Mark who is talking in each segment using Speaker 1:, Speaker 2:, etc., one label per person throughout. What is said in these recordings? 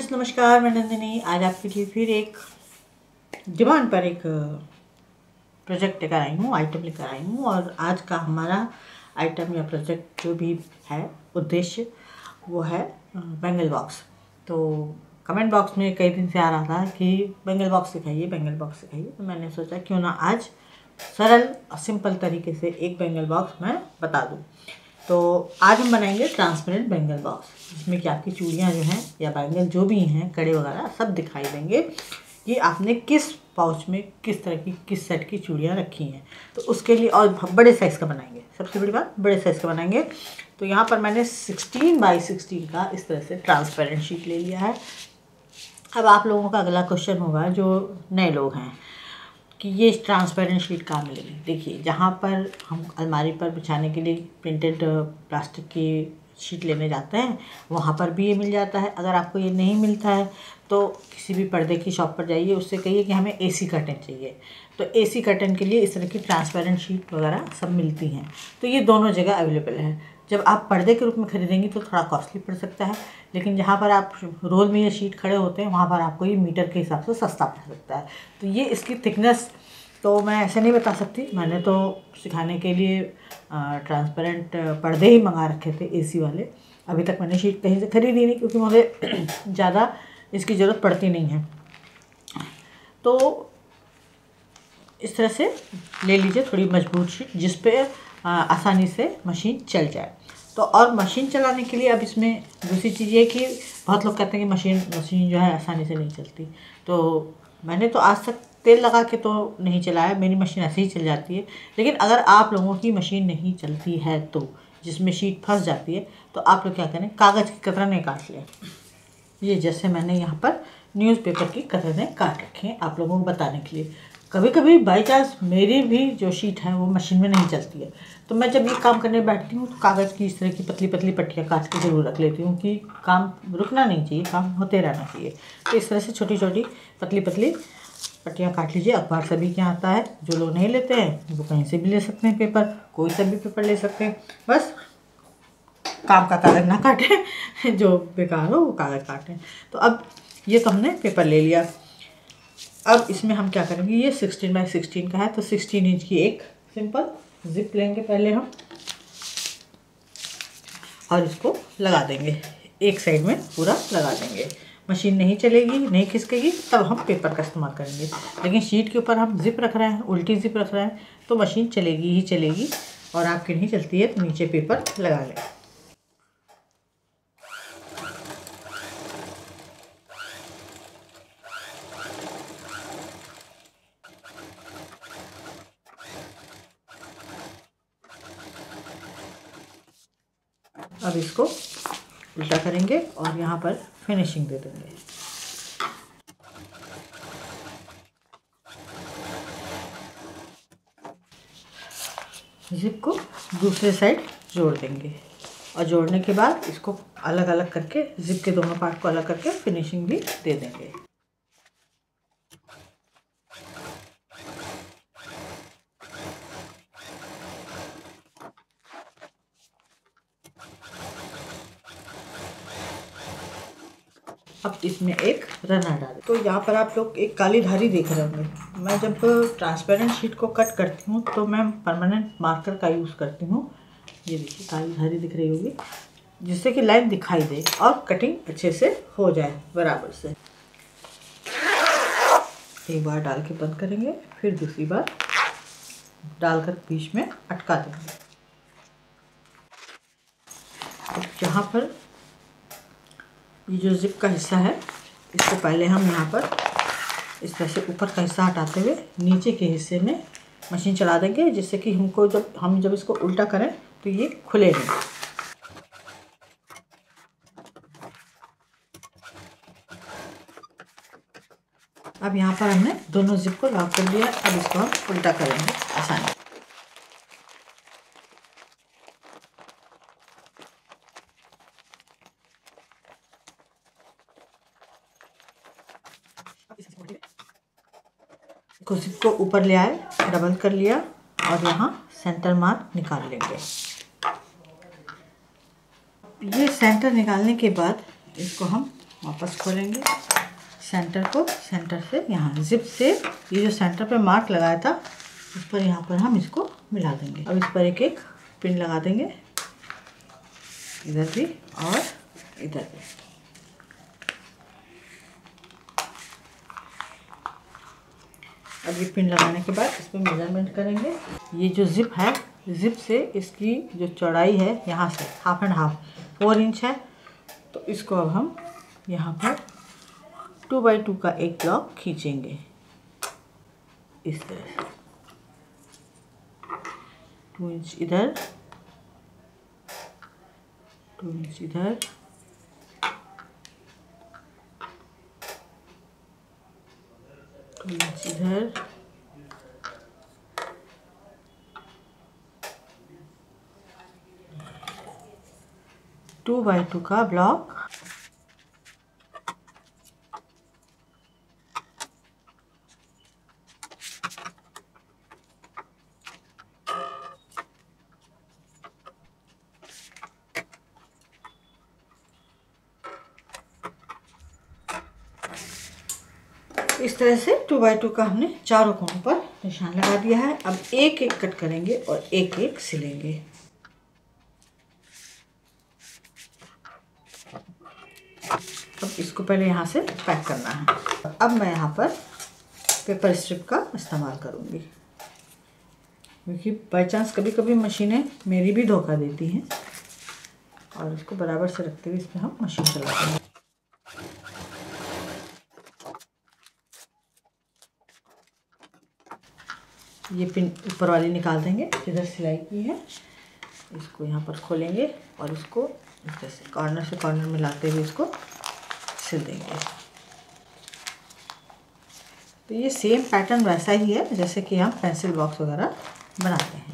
Speaker 1: Friends, नमस्कार। मैं नंदिनी आज आपके लिए फिर एक डिमांड पर एक प्रोजेक्ट लेकर आई हूँ, आइटम लेकर आई हूँ। और आज का हमारा आइटम या प्रोजेक्ट जो भी है, उद्देश्य वो है बैंगल बॉक्स। तो कमेंट बॉक्स में कई दिन से आ रहा था कि बैंगल बॉक्स सिखाइए, बैंगल बॉक्स सिखाइए। तो मैंने सोचा क्यों ना आज सरल और सिंपल तरीके से एक बैंगल बॉक्स मैं बता दूँ। तो आज हम बनाएंगे ट्रांसपेरेंट बैंगल बॉक्स, जिसमें कि आपकी चूड़ियाँ जो हैं या बैंगल जो भी हैं, कड़े वगैरह सब दिखाई देंगे कि आपने किस पाउच में किस तरह की किस सेट की चूड़ियाँ रखी हैं। तो उसके लिए और बड़े साइज़ का बनाएंगे, सबसे बड़ी बात बड़े साइज़ का बनाएंगे। तो यहाँ पर मैंने 16x16 का इस तरह से ट्रांसपेरेंट शीट ले लिया है। अब आप लोगों का अगला क्वेश्चन होगा, जो नए लोग हैं, कि ये ट्रांसपेरेंट शीट कहाँ मिलेगी। देखिए, जहाँ पर हम अलमारी पर बिछाने के लिए प्रिंटेड प्लास्टिक की शीट लेने जाते हैं, वहाँ पर भी ये मिल जाता है। अगर आपको ये नहीं मिलता है तो किसी भी पर्दे की शॉप पर जाइए, उससे कहिए कि हमें एसी कर्टन चाहिए। तो एसी कर्टन के लिए इस तरह की ट्रांसपेरेंट शीट वगैरह सब मिलती हैं। तो ये दोनों जगह अवेलेबल है। जब आप पर्दे के रूप में खरीदेंगी तो थोड़ा कॉस्टली पड़ सकता है, लेकिन जहाँ पर आप रोल में ये शीट खड़े होते हैं वहाँ पर आपको ये मीटर के हिसाब से सस्ता पड़ सकता है। तो ये इसकी थिकनेस तो मैं ऐसे नहीं बता सकती। मैंने तो सिखाने के लिए ट्रांसपेरेंट पर्दे ही मंगा रखे थे, एसी वाले। अभी तक मैंने शीट कहीं से खरीदी नहीं, क्योंकि मुझे ज़्यादा इसकी ज़रूरत पड़ती नहीं है। तो इस तरह से ले लीजिए थोड़ी मजबूत शीट, जिस पे आसानी से मशीन चल जाए। तो और मशीन चलाने के लिए अब इसमें दूसरी चीज़ ये कि बहुत लोग कहते हैं कि मशीन जो है आसानी से नहीं चलती। तो मैंने तो आज तक तेल लगा के तो नहीं चलाया, मेरी मशीन ऐसे ही चल जाती है। लेकिन अगर आप लोगों की मशीन नहीं चलती है, तो जिसमें शीट फंस जाती है, तो आप लोग क्या करें, कागज़ की कतरनें काट लें। ये जैसे मैंने यहाँ पर न्यूज़पेपर की कतरनें काट रखी हैं आप लोगों को बताने के लिए। कभी कभी बाई चांस मेरी भी जो शीट है वो मशीन में नहीं चलती है, तो मैं जब ये काम करने बैठती हूँ तो कागज़ की इस तरह की पतली पतली पट्टियाँ काट के ज़रूर रख लेती हूँ कि काम रुकना नहीं चाहिए, काम होते रहना चाहिए। तो इस तरह से छोटी छोटी पतली पतली पट्टियाँ काट लीजिए। अखबार सभी के यहाँ आता है, जो लोग नहीं लेते हैं वो कहीं से भी ले सकते हैं पेपर, कोई सा भी पेपर ले सकते हैं। बस काम का कागज़ ना काटें, जो बेकार हो वो कागज़ काटें। तो अब ये तो हमने पेपर ले लिया। अब इसमें हम क्या करेंगे, ये 16x16 का है, तो 16 इंच की एक सिंपल जिप लेंगे पहले हम, और इसको लगा देंगे एक साइड में, पूरा लगा देंगे। मशीन नहीं चलेगी, नहीं खिसकेगी, तब हम पेपर का इस्तेमाल करेंगे। लेकिन शीट के ऊपर हम जिप रख रहे हैं, उल्टी जिप रख रहे हैं, तो मशीन चलेगी ही चलेगी। और आपकी नहीं चलती है तो नीचे पेपर लगा लें। अब इसको उल्टा करेंगे और यहाँ पर फिनिशिंग दे देंगे। जिप को दूसरे साइड जोड़ देंगे, और जोड़ने के बाद इसको अलग अलग करके, जिप के दोनों पार्ट को अलग करके फिनिशिंग भी दे देंगे। अब इसमें एक रनर डालें। तो यहाँ पर आप लोग एक काली धारी देख रहे होंगे। मैं जब ट्रांसपेरेंट शीट को कट करती हूँ तो मैं परमानेंट मार्कर का यूज़ करती हूँ। ये देखिए काली धारी दिख रही होगी, जिससे कि लाइन दिखाई दे और कटिंग अच्छे से हो जाए बराबर से। एक बार डाल के बंद करेंगे, फिर दूसरी बार डालकर बीच में अटका देंगे। अब यहाँ पर ये जो जिप का हिस्सा है, इसको पहले हम यहाँ पर इस तरह से ऊपर का हिस्सा हटाते हुए नीचे के हिस्से में मशीन चला देंगे, जिससे कि हमको जब इसको उल्टा करें तो ये खुले नहीं। अब यहाँ पर हमने दोनों जिप को लॉक कर लिया। अब इसको हम उल्टा करेंगे आसानी। जिप को ऊपर ले आए, डबल कर लिया, और यहाँ सेंटर मार्क निकाल लेंगे। ये सेंटर निकालने के बाद इसको हम वापस खोलेंगे सेंटर को, सेंटर से यहाँ जिप से ये जो सेंटर पे मार्क लगाया था उस पर यहाँ पर हम इसको मिला देंगे। अब इस पर एक एक पिन लगा देंगे, इधर भी और इधर भी। अब ये पिन लगाने के बाद इसमें मेजरमेंट करेंगे। ये जो जिप है, जिप से इसकी जो चौड़ाई है यहाँ से 1/2 4 इंच है। तो इसको अब हम यहाँ पर 2x2 का एक ब्लॉक खींचेंगे इस तरह से। 2 इंच इधर, 2 इंच इधर, 2 इंच इधर, 2x2 का ब्लॉक इस तरह से 2x2 का हमने चारों कोनों पर निशान लगा दिया है। अब एक एक कट करेंगे और एक एक सिलेंगे। अब इसको पहले यहाँ से पैक करना है। अब मैं यहाँ पर पेपर स्ट्रिप का इस्तेमाल करूँगी, क्योंकि बाई चांस कभी कभी मशीनें मेरी भी धोखा देती हैं। और इसको बराबर से रखते हुए इसमें हम मशीन चलाते हैं। ये पिन ऊपर वाली निकाल देंगे जिधर सिलाई की है। इसको यहाँ पर खोलेंगे और इसको इस तरह से कॉर्नर मिलाते हुए इसको सिल देंगे। तो ये सेम पैटर्न वैसा ही है जैसे कि हम पेंसिल बॉक्स वगैरह बनाते हैं।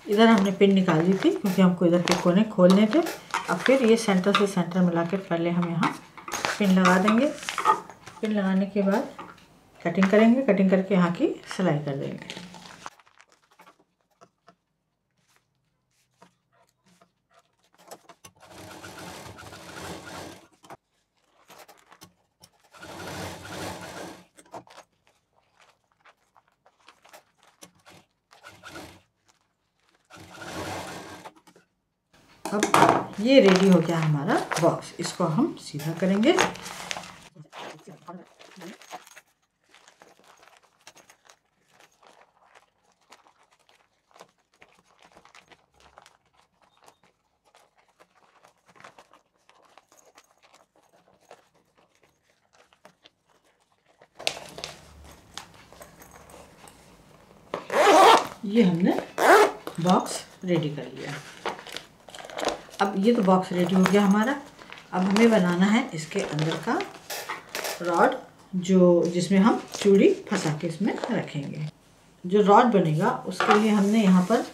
Speaker 1: इधर हमने पिन निकाल दी थी क्योंकि हमको इधर के कोने खोलने थे। अब फिर ये सेंटर से सेंटर मिला के पहले हम यहाँ पिन लगा देंगे। पिन लगाने के बाद कटिंग करेंगे, कटिंग करके यहाँ की सिलाई कर देंगे। अब ये रेडी हो गया हमारा बॉक्स। इसको हम सीधा करेंगे। ये हमने बॉक्स रेडी कर लिया। अब ये तो बॉक्स रेडी हो गया हमारा। अब हमें बनाना है इसके अंदर का रॉड, जो जिसमें हम चूड़ी फंसा के इसमें रखेंगे। जो रॉड बनेगा उसके लिए हमने यहाँ पर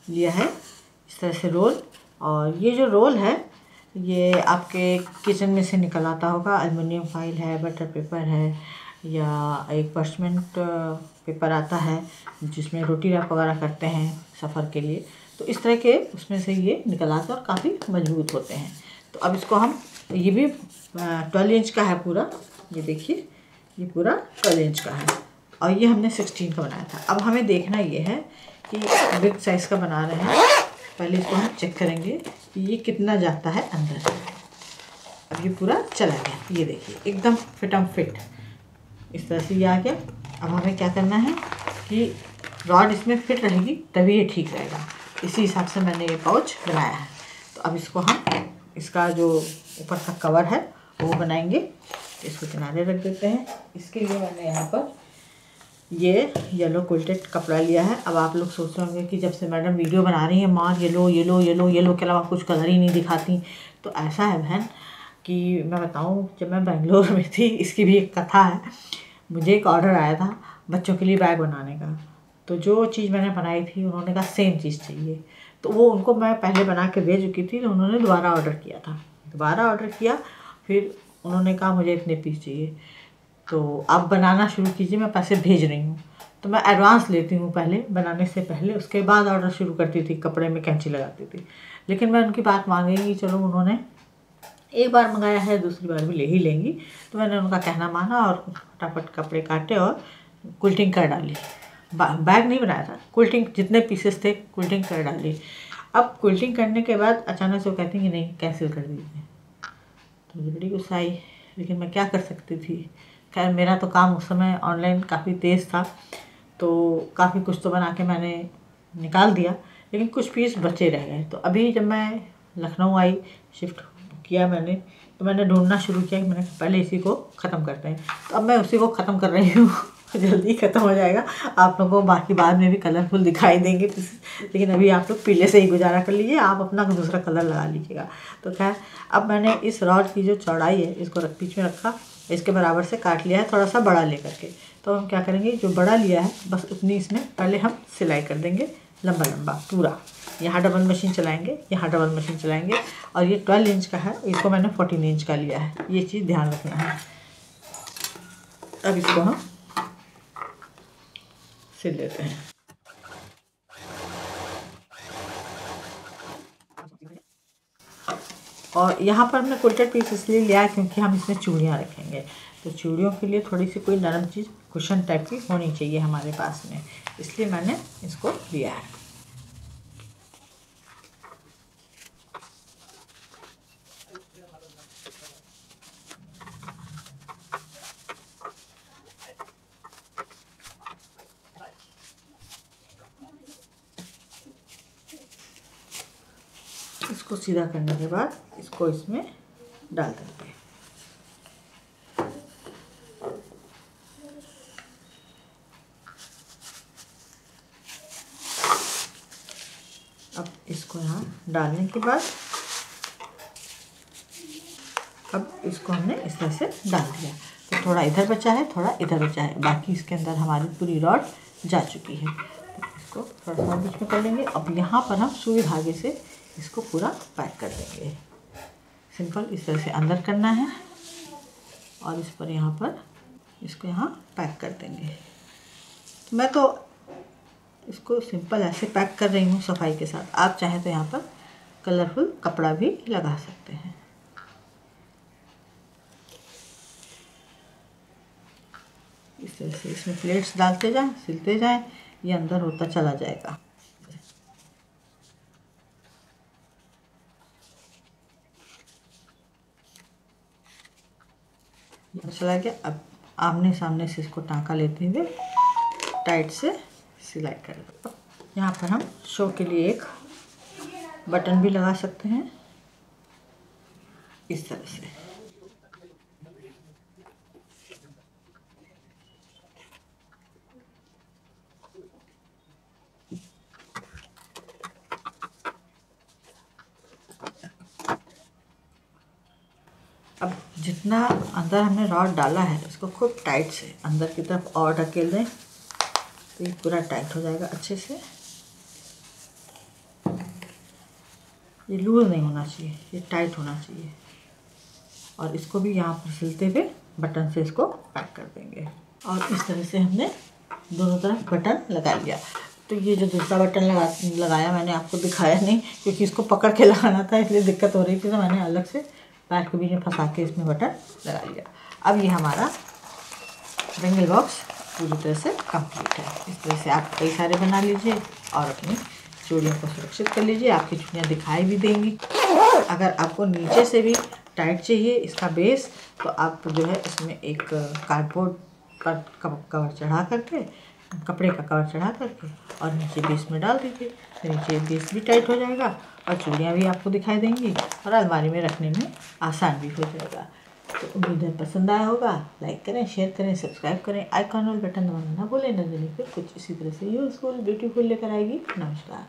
Speaker 1: लिया है इस तरह से रोल। और ये जो रोल है ये आपके किचन में से निकल आता होगा। एल्युमिनियम फाइल है, बटर पेपर है, या एक पर्चमेंट पेपर आता है जिसमें रोटी रैप वगैरह करते हैं सफ़र के लिए। तो इस तरह के उसमें से ये निकल आते हैं और काफ़ी मजबूत होते हैं। तो अब इसको हम, ये भी 12 इंच का है पूरा, ये देखिए ये पूरा 12 इंच का है और ये हमने 16 का बनाया था। अब हमें देखना ये है कि बिग साइज़ का बना रहे हैं, पहले इसको हम चेक करेंगे कि ये कितना जाता है अंदर। अब ये पूरा चला गया, ये देखिए एकदम फिट इस तरह से ये आ गया। अब हमें क्या करना है कि रॉड इसमें फिट रहेगी तभी ये ठीक रहेगा। इसी हिसाब से मैंने ये पाउच बनाया है। तो अब इसको हम, इसका जो ऊपर का कवर है वो बनाएंगे। इसको किनारे रख देते हैं। इसके लिए मैंने यहाँ पर ये येलो क्विल्टेड कपड़ा लिया है। अब आप लोग सोच रहे होंगे कि जब से मैडम वीडियो बना रही हैं माँ येलो के अलावा कुछ कलर ही नहीं दिखाती। तो ऐसा है बहन कि मैं बताऊँ, जब मैं बेंगलोर में थी, इसकी भी एक कथा है। मुझे एक ऑर्डर आया था बच्चों के लिए बैग बनाने का। तो जो चीज़ मैंने बनाई थी उन्होंने कहा सेम चीज़ चाहिए, तो वो उनको मैं पहले बना के दे चुकी थी, तो उन्होंने दोबारा ऑर्डर किया था। दोबारा ऑर्डर किया, फिर उन्होंने कहा मुझे इतने पीस चाहिए, तो आप बनाना शुरू कीजिए, मैं पैसे भेज रही हूँ। तो मैं एडवांस लेती हूँ पहले बनाने से पहले, उसके बाद ऑर्डर शुरू करती थी, कपड़े में कैंची लगाती थी। लेकिन मैं उनकी बात मान गई, चलो उन्होंने एक बार मंगाया है दूसरी बार भी ले ही लेंगी, तो मैंने उनका कहना माना और फटाफट कपड़े काटे और क्विल्टिंग कर डाली। बैग नहीं बनाया था, क्विल्टिंग जितने पीसेस थे क्विल्टिंग कर डाली। अब क्विल्टिंग करने के बाद अचानक से वो कहती कि नहीं कैंसिल कर दीजिए, तो मुझे बड़ी गुस्सा आई, लेकिन मैं क्या कर सकती थी। खैर मेरा तो काम उस समय ऑनलाइन काफ़ी तेज़ था, तो काफ़ी कुछ तो बना के मैंने निकाल दिया, लेकिन कुछ पीस बचे रह गए। तो अभी जब मैं लखनऊ आई, शिफ्ट किया मैंने, तो मैंने ढूंढना शुरू किया कि मैंने पहले इसी को ख़त्म करते हैं। तो अब मैं उसी को ख़त्म कर रही हूँ जल्दी ख़त्म हो जाएगा। आप लोगों को बाकी बाद में भी कलरफुल दिखाई देंगे, लेकिन अभी आप लोग पीले से ही गुजारा कर लीजिए, आप अपना दूसरा कलर लगा लीजिएगा। तो खैर अब मैंने इस रॉड की जो चौड़ाई है इसको बीच में रखा, इसके बराबर से काट लिया है, थोड़ा सा बड़ा लेकर के। तो हम क्या करेंगे, जो बड़ा लिया है बस उतनी इसमें पहले हम सिलाई कर देंगे, लंबा लंबा पूरा। यहाँ डबल मशीन चलाएंगे, यहाँ डबल मशीन चलाएंगे, और ये 12 इंच का है, इसको मैंने 14 इंच का लिया है, ये चीज़ ध्यान रखना है। अब इसको हम सिल लेते हैं। और यहाँ पर हमने क्विल्टेड पीस इसलिए लिया है क्योंकि हम इसमें चूड़ियाँ रखेंगे, तो चूड़ियों के लिए थोड़ी सी कोई नरम चीज़ कुशन टाइप की होनी चाहिए हमारे पास में, इसलिए मैंने इसको लिया है। इसको सीधा करने के बाद इसको इसमें डाल देंगे। अब इसको यहाँ डालने के बाद अब इसको हमने इस तरह से डाल दिया, तो थोड़ा इधर बचा है, थोड़ा इधर बचा है, बाकी इसके अंदर हमारी पूरी रॉड जा चुकी है। तो इसको थोड़ा सा बीच में कर लेंगे। अब यहाँ पर हम सुई धागे से इसको पूरा पैक कर देंगे। सिंपल इस तरह से अंदर करना है और इस पर यहाँ पर इसको यहाँ पैक कर देंगे। मैं तो इसको सिंपल ऐसे पैक कर रही हूँ सफाई के साथ, आप चाहें तो यहाँ पर कलरफुल कपड़ा भी लगा सकते हैं। इस तरह से इसमें प्लेट्स डालते जाएं, सिलते जाएं, ये अंदर होता चला जाएगा। ये चला गया। अब आमने सामने से इसको टाँका लेते हुए टाइट से सिलाई कर लो। यहाँ पर हम शो के लिए एक बटन भी लगा सकते हैं इस तरह से। अब जितना अंदर हमने रॉड डाला है इसको खूब टाइट से अंदर की तरफ और ढकेल दें, तो ये पूरा टाइट हो जाएगा अच्छे से। ये लूज नहीं होना चाहिए, ये टाइट होना चाहिए। और इसको भी यहाँ पर सिलते हुए बटन से इसको पैक कर देंगे। और इस तरह से हमने दोनों तरफ बटन लगा लिया। तो ये जो दूसरा बटन लगाया मैंने आपको दिखाया नहीं, क्योंकि इसको पकड़ के लगाना था इसलिए दिक्कत हो रही थी, तो मैंने अलग से पैर के बीच में फंसा के इसमें बटन लगा लिया। अब ये हमारा बेंगल बॉक्स पूरी तरह से कंप्लीट है। इस तरह से आप कई सारे बना लीजिए और अपनी चूड़ियों को सुरक्षित कर लीजिए। आपकी चूड़ियाँ दिखाई भी देंगी। अगर आपको नीचे से भी टाइट चाहिए इसका बेस, तो आप जो है इसमें एक कार्डबोर्ड का कवर चढ़ा करके, कपड़े का कवर चढ़ा करके और नीचे बेस में डाल दीजिए, तो नीचे बेस भी टाइट हो जाएगा और चूड़ियाँ भी आपको दिखाई देंगी और अलमारी में रखने में आसान भी हो जाएगा। तो उम्मीद है पसंद आया होगा। लाइक करें, शेयर करें, सब्सक्राइब करें, आइकॉन वाला बटन दबाना ना भूलें। नंदिनी फिर कुछ इसी तरह से यूजफुल ब्यूटीफुल लेकर आएगी। नमस्कार।